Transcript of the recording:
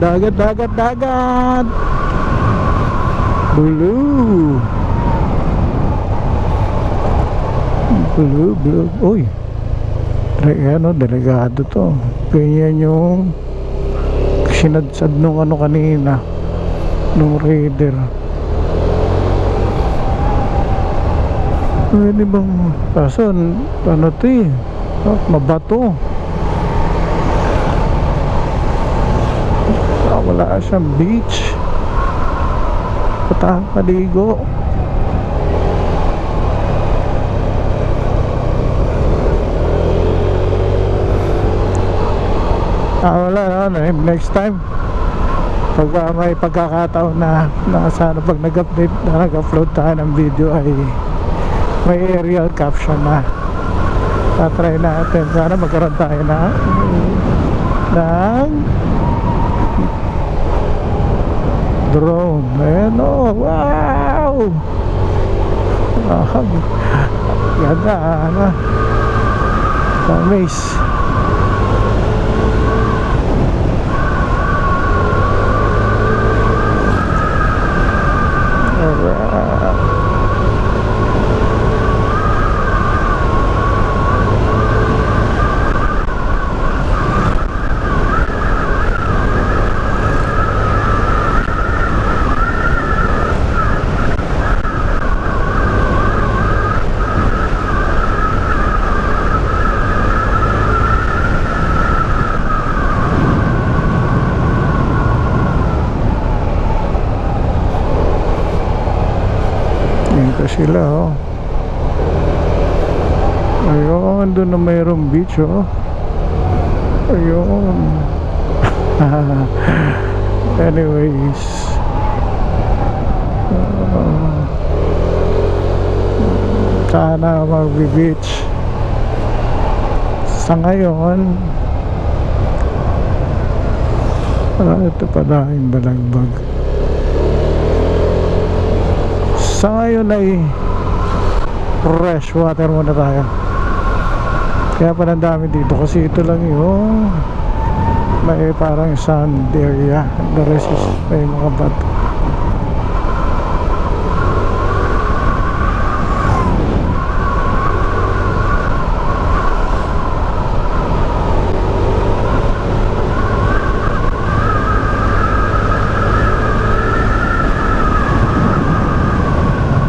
dagat, dagat, dagat. Blue. Blue, blue. Uy. Ano, delikado to. Ganyan yung sinadsad nung ano kanina, nung raider. Pwede bang kaso ano to eh, mabato. Wala siyang beach. Patang paligo. Wala na, next time pag may pagkakataon na sana pag nag-update na nag-upload tayo ng video ay may aerial caption na. Tatry natin, sana magkaroon tayo ng drone. Ayan o, wow, ganda, ano, amaze. Sila oh. Ayun, doon na mayroong beach oh. Ayun. Anyways, sana mag-beach sa ngayon. Ito pala yung balagbag. Sa ngayon ay fresh water muna tayo. Kaya pala dami dito kasi ito lang yung may parang sand area. The rest is may mga bato.